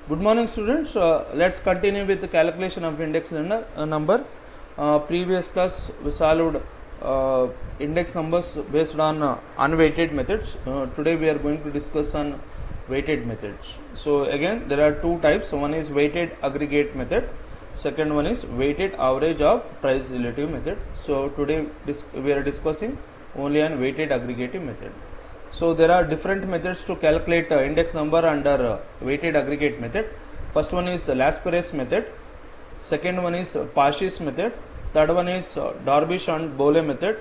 Good morning, students. Let's continue with the calculation of index number. Previous class we solved index numbers based on unweighted methods. Today we are going to discuss on weighted methods. So again, there are two types. One is weighted aggregate method. Second one is weighted average of price relative method. So today we are discussing only on weighted aggregative method. So there are different methods to calculate index number under weighted aggregate method. First one is Laspeyres method. Second one is Pasch's method. Third one is Darby and Boole method.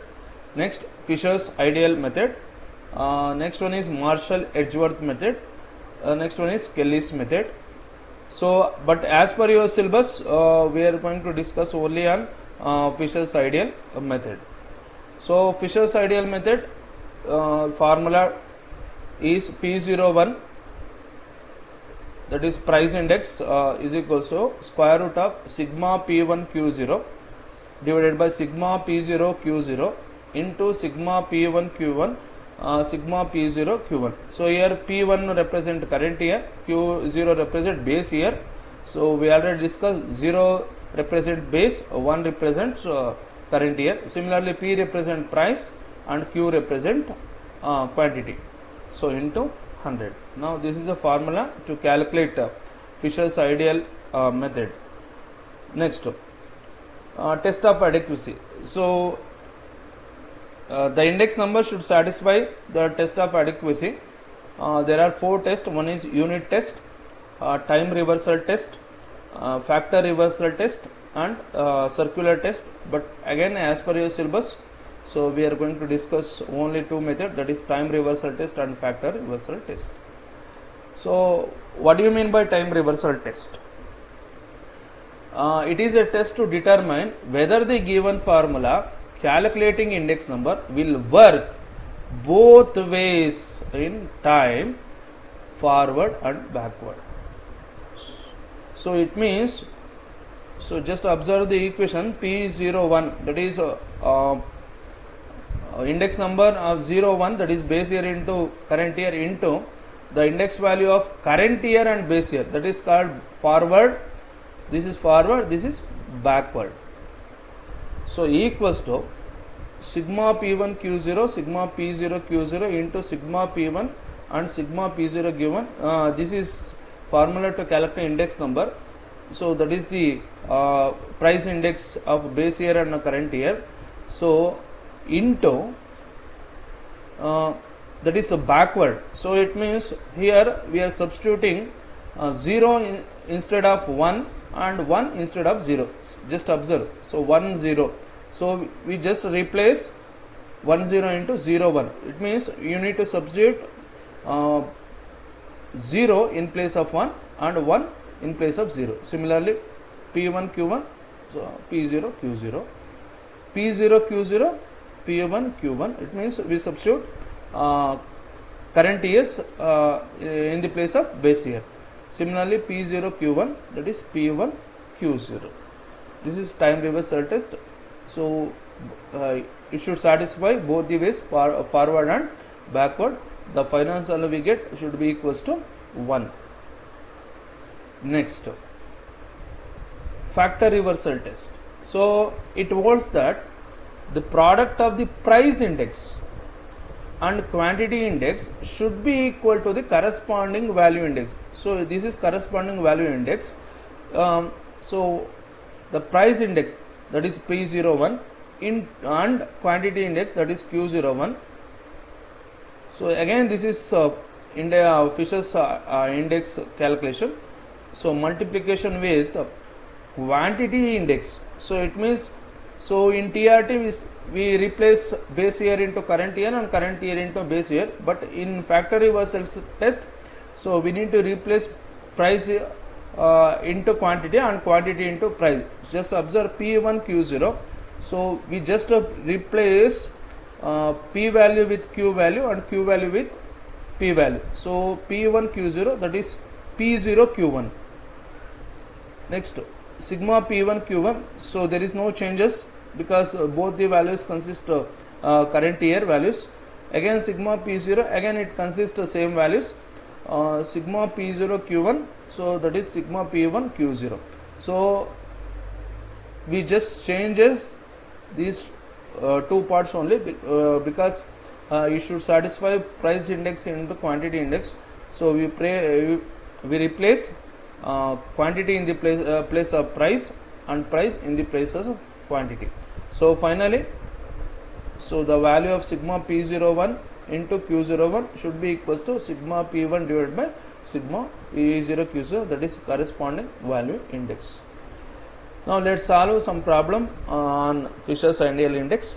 Next, Fisher's ideal method. Next one is Marshall Edgeworth method. Next one is Kelly's method. So, but as per your syllabus, we are going to discuss only on Fisher's ideal method. So, Fisher's ideal method formula is P01, that is price index, is equals to square root of sigma P1 Q0 divided by sigma P0 Q0 into sigma P1 Q1 sigma P0 Q1. So here P1 represent current year, Q0 represent base year. So we already discussed 0 represent base, 1 represents current year. Similarly, P represent price and Q represent quantity. So into 100. Now this is a formula to calculate Fisher's ideal method. Next, test of adequacy. So the index number should satisfy the test of adequacy. There are 4 tests. One is unit test, time reversal test, factor reversal test, and circular test. But again, as per your syllabus, so we are going to discuss only 2 methods, that is time reversal test and factor reversal test. So what do you mean by time reversal test? It is a test to determine whether the given formula calculating index number will work both ways in time, forward and backward. So it means, so just observe the equation P01, that is index number of 01, that is base year into current year, into the index value of current year and base year, that is called forward. This is forward, this is backward. So equals to sigma P1 Q0 sigma P0 Q0 into sigma P1 and sigma P0 given. This is formula to calculate index number. So that is the price index of base year and current year. So into that is a backward. So it means here we are substituting 0 instead of 1 and 1 instead of 0. Just observe. So 1 0. So we just replace 1 0 into 0 1. It means you need to substitute 0 in place of 1 and 1 in place of 0. Similarly, P1 Q1, so P0 Q0, P0 Q0, P1 Q1. It means we substitute current years in the place of base year. Similarly, P0 Q1, that is P1 Q0. This is time reversal test. So it should satisfy both the ways, forward and backward. The final answer we get should be equals to 1. Next, factor reversal test. So it holds that the product of the price index and quantity index should be equal to the corresponding value index. So this is corresponding value index. So the price index, that is P01, and quantity index, that is Q01. So again, this is Fisher's index calculation. So multiplication with quantity index. So it means, so in TRT we replace base year into current year and current year into base year. But in factor reversal test, so we need to replace price into quantity and quantity into price. Just observe P1 Q0. So we just replace P value with Q value and Q value with P value. So P1 Q0, that is P0 Q1. Next, sigma P1 Q1. So there is no changes because both the values consist of current year values. Again sigma P0, again it consists of same values. Sigma P0 Q1, So that is sigma P1 Q0. So we just changes these two parts only because you should satisfy price index into quantity index. So we replace quantity in the place of price and price in the places of quantity. So finally, so the value of sigma P01 into Q01 should be equals to sigma P1 divided by sigma P0 Q0, that is corresponding value index. Now let's solve some problem on Fisher's ideal index.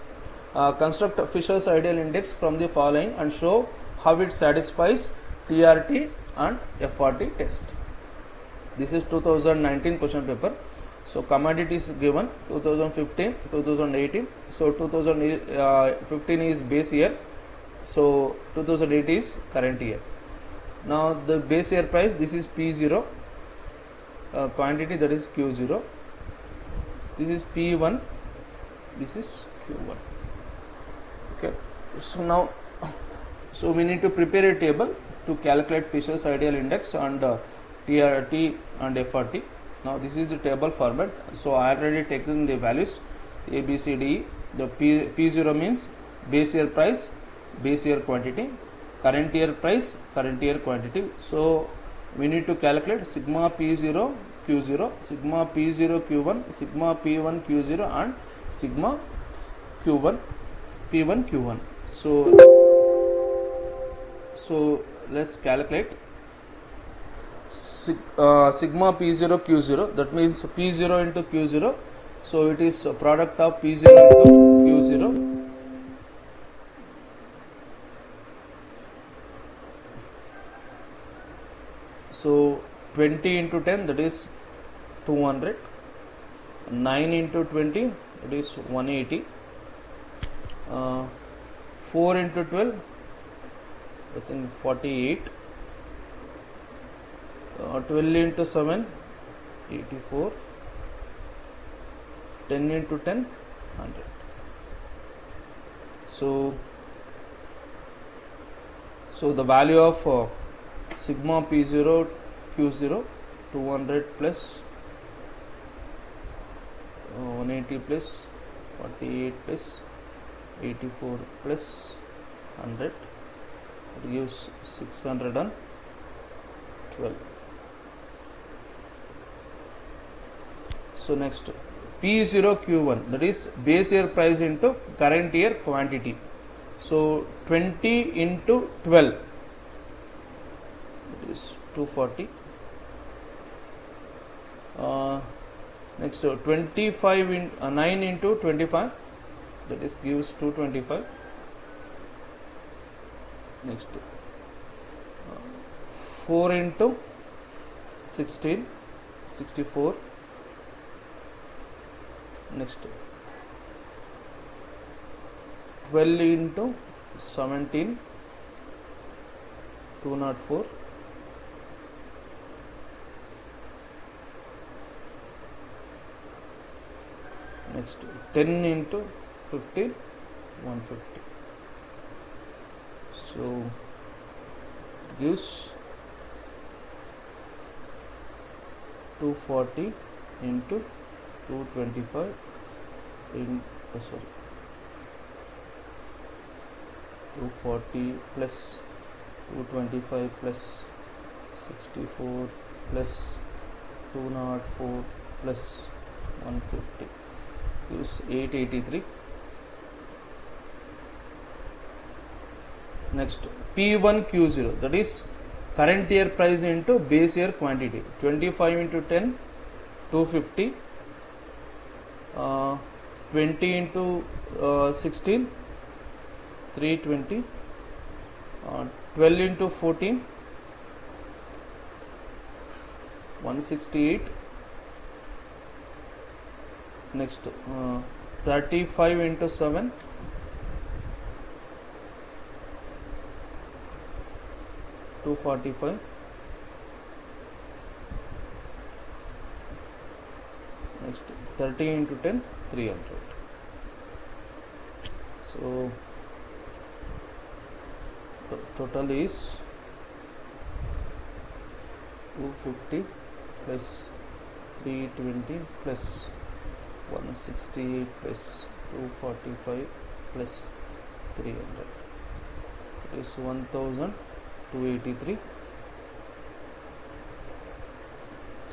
Construct Fisher's ideal index from the following and show how it satisfies TRT and FRT test. This is 2019 question paper. So commodities given 2015, 2018. So 2015 is base year. So 2018 is current year. Now the base year price, this is P0, quantity, that is Q0. This is P1, this is Q1. Okay. So now, so we need to prepare a table to calculate Fisher's ideal index and TRT and FRT. Now this is the table format. So I already taken the values A, B, C, D, E. The P0 means base year price, base year quantity, current year price, current year quantity. So we need to calculate sigma P0 Q0, sigma P0 Q1, sigma P1 Q0 and sigma Q1 P1 Q1. So let's calculate sigma P0 Q0, that means P0 into Q0. So it is a product of P0 into Q0. So 20 into 10, that is 200, 9 into 20, that is 180, 4 into 12, I think 48, 12 into 7, 84, 10 into 10, 100. So the value of sigma P0 Q0, 200 plus 180 plus 48 plus 84 plus 100, it gives 612. So next, P0 Q1, that is base year price into current year quantity. So 20 into 12, that is 240. Next 25 in 9 into 25, that is gives 225. Next 4 into 16, 64. Next 12 into 17, 204. Next 10 into 50, 150. So gives 240 into 225 in 240 plus 225 plus 64 plus 204 plus 150 gives 883. Next P1 Q0, that is current year price into base year quantity. 25 into 10, 250. 20 into 16, 320. 12 into 14, 168. Next 35 into 7, 245. Next 30 into 10, 300. So the total is 250 plus 320 plus 168 plus 245 plus 300. It is 1283.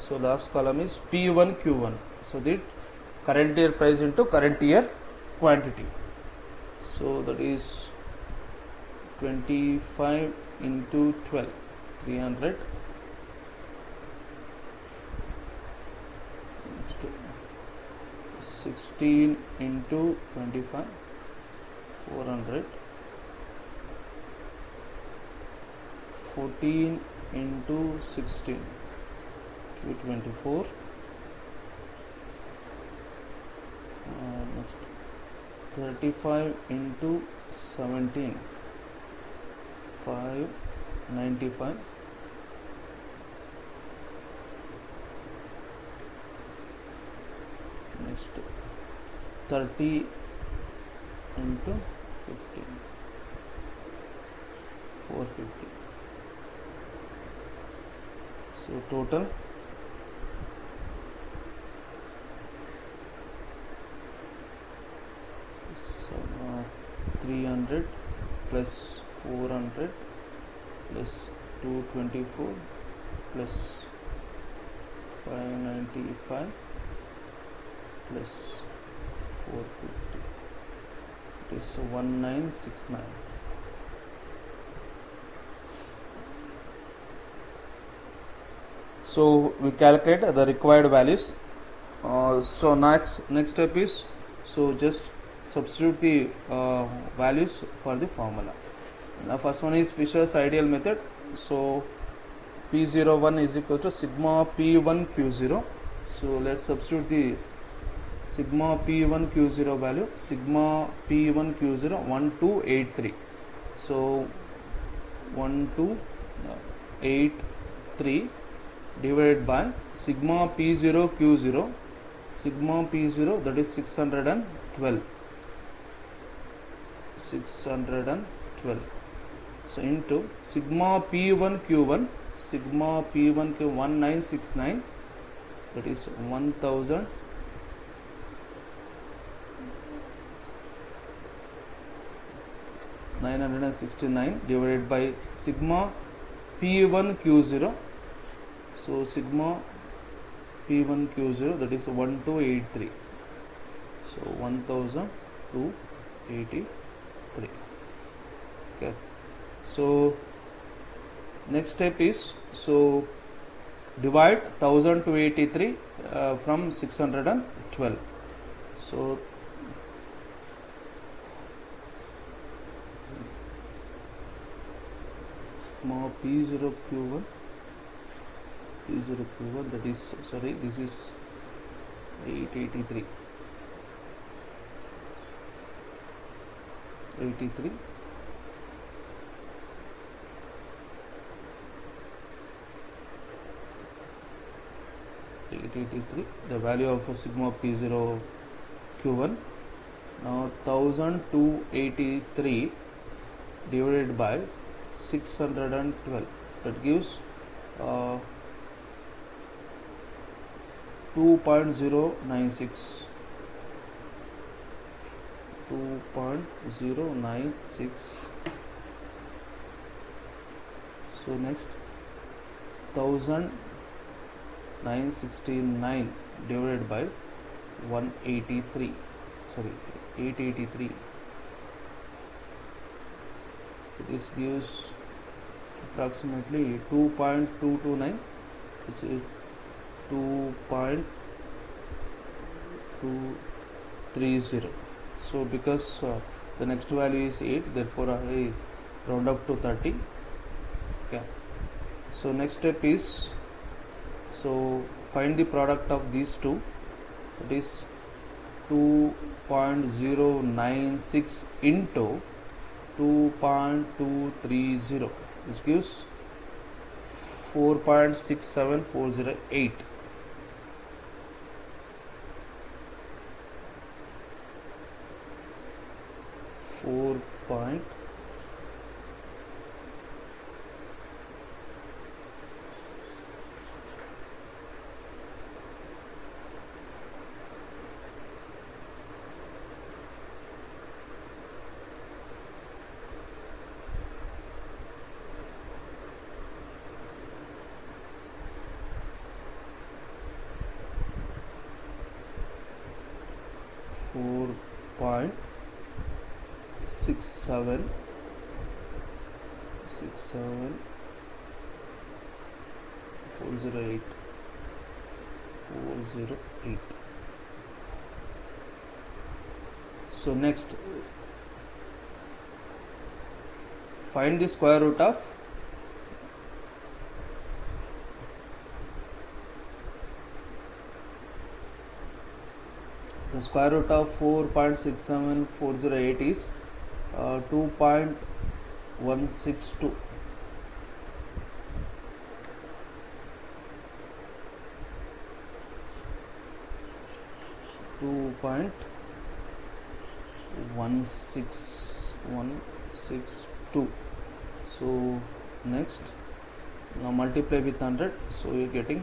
So last column is P1 Q1. So the current year price into current year quantity. So that is 25 into 12, 300. 16 into 25, 400. 14 into 16, 224. Next 35 into 17, 595. Next 30 into 15, 450. So total 300 plus 400 plus 224 plus 595 plus 450. It is 1969. So we calculate the required values. So next step is, so just substitute the values for the formula. Now first one is Fisher's ideal method. So P01 is equal to sigma P1 Q0. So let's substitute the sigma P1 Q0 value. Sigma P1 Q0 1283. So 1283 divided by sigma P0 Q0. Sigma P0, that is 612. 612. So into sigma P1 Q1. Sigma P1 Q 1969. That is 1969 divided by sigma P1 Q0. So sigma P1 Q0, that is 1283. So 1283. Okay. So next step is, so divide 1283 from 612. So sigma P0 Q1. P0 Q1, that is, sorry, this is 883. 83. The value of sigma P0 Q1. Now 1283 divided by 612. That gives 2.096. 2.096. So next 1969 divided by 183. Sorry, 883. This gives approximately 2.229. This is 2.230. So because the next value is 8, therefore I round up to 30. Okay. So next step is, so find the product of these two. It is 2.096 into 2.230, which gives 4.67408. 4. 4.67 408. So next, find the square root of the square root of 4.67408 is 2.162. So next, now multiply with 100, so you're getting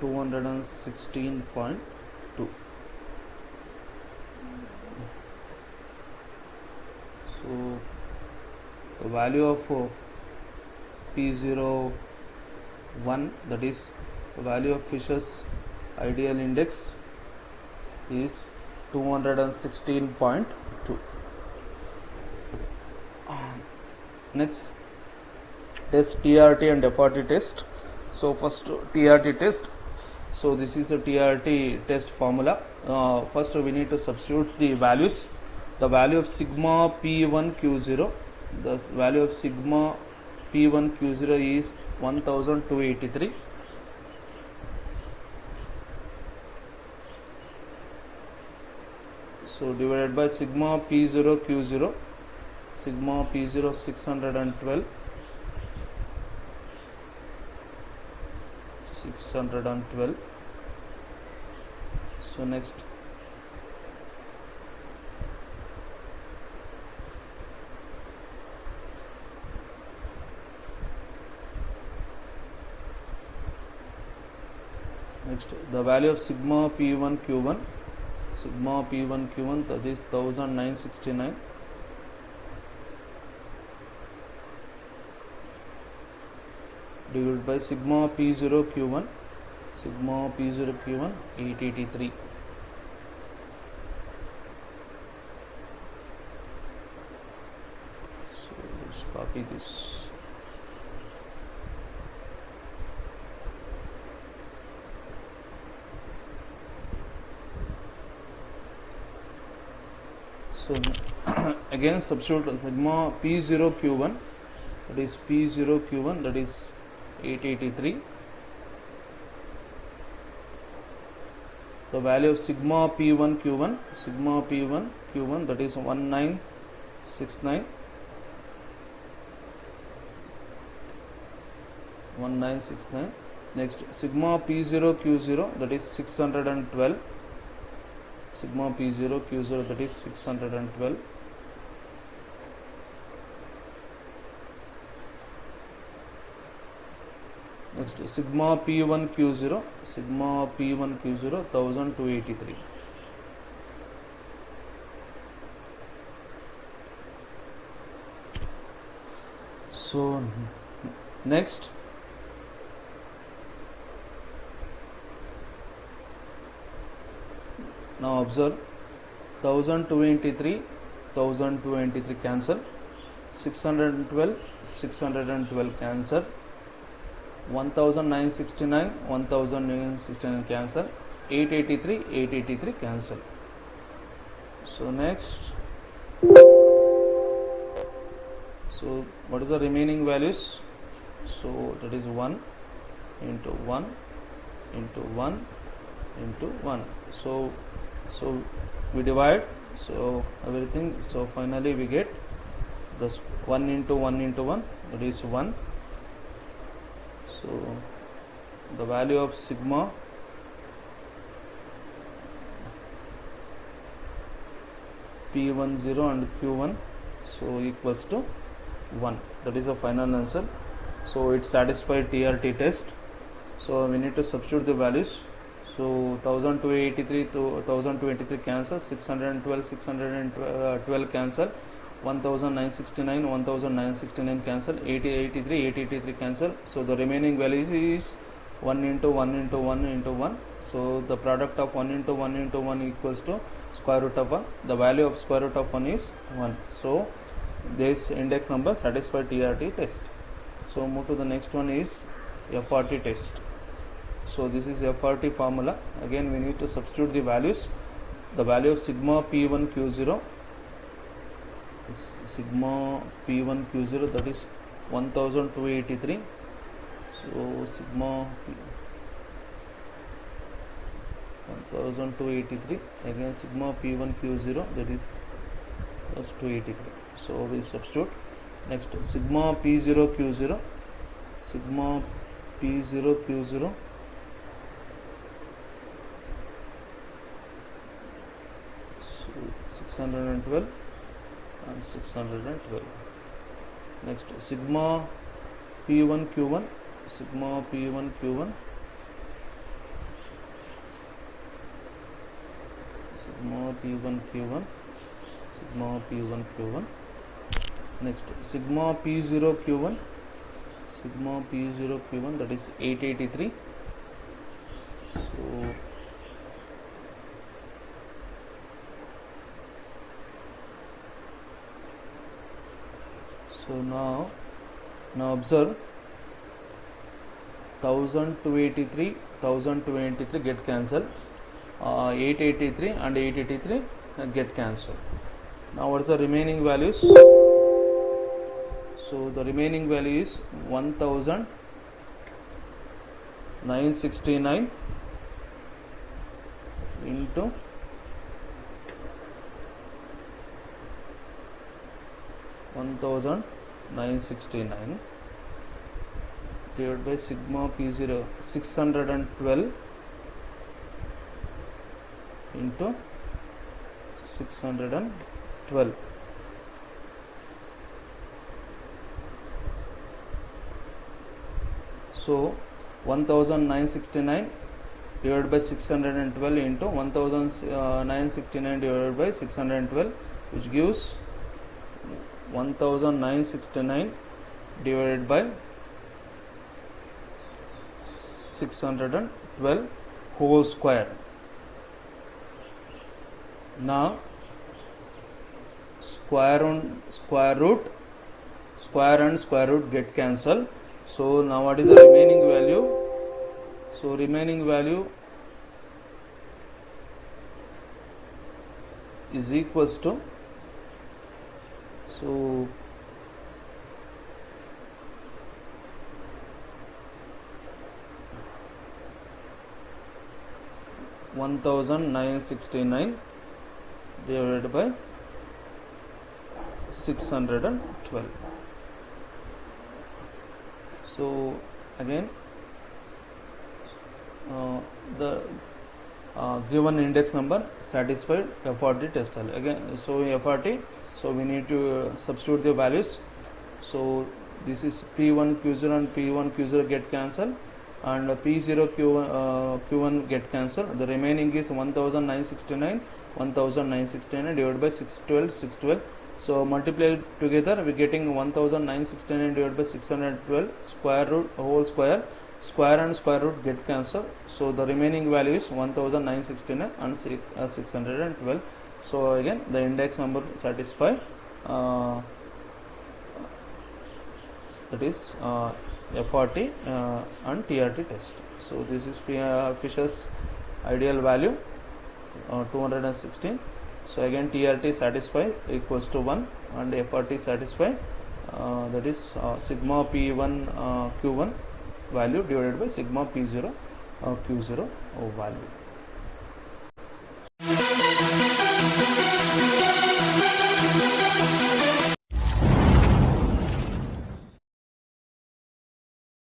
216.2. So the value of P01, that is the value of Fisher's ideal index, is 216.2. Next, test TRT and FRT test. So first TRT test. So this is a TRT test formula. First we need to substitute the values. The value of sigma P1Q0, the value of sigma P1Q0 is 1283. So divided by sigma P0Q0, sigma P0 612. So next, the value of sigma P1Q1, that is 1969. Divided by sigma P0Q1, 883. So let's copy this. So again substitute sigma P0Q1, that is 883. The value of sigma P1Q1, that is 1969. Next, sigma P0Q0, that is 612. Sigma P0Q0, that is 612. Next, sigma P1Q0, 1283. So next, now observe 1223 cancel, 612 cancel, 1969 cancel, 883 cancel. So next, so what is the remaining values? So that is 1 into 1 into 1 into 1. So we divide, so everything, so finally we get this 1 into 1 into 1, that is 1. So the value of sigma P10 and Q1, so equals to 1. That is the final answer. So it satisfied TRT test. So we need to substitute the values. So 1283 to 1223 cancel, 612 cancel, 1969 cancel, 883 cancel. So the remaining values is 1 into 1 into 1 into 1. So the product of 1 into 1 into 1 equals to square root of 1. The value of square root of 1 is 1. So this index number satisfies TRT test. So move to the next one is FRT test. So this is FRT formula. Again we need to substitute the values. The value of sigma P1 Q0, sigma P1 Q0, that is 1283. So sigma 1283, again sigma P1 Q0, that is 283. So we substitute. Next sigma P0 Q0, sigma P0 Q0, so 612 and 612. Next sigma P1 Q1, sigma P1 Q1, sigma P1 Q1, sigma P1 Q1. Next sigma P0 Q1, sigma P0 Q1, that is 883. So now observe 1283 get cancelled, 883 and 883 get cancelled. Now what is the remaining values? So the remaining value is 1969 into 1969 divided by sigma P0 612 into 612. So 1969 divided by 612 into 1969 divided by 612, which gives 1969 divided by 612 whole square. Now square and square root get cancelled. So now what is the remaining value? So remaining value is equals to, so 1969 divided by 612. So again the given index number satisfied FRT test. Again, so FRT, so we need to substitute the values. So this is P1 Q0 and P1 Q0 get cancelled, and P0 Q1 get cancelled. The remaining is 1969 divided by 612. So multiply together, we are getting 1969 divided by 612, square root whole square, square and square root get cancelled. So the remaining value is 1969 and 612. So again the index number satisfy, that is FRT and TRT test. So this is Fisher's ideal value 216. So again TRT satisfy equals to 1 and FRT satisfy, that is sigma P1 Q1 value divided by sigma P0 Q0 value.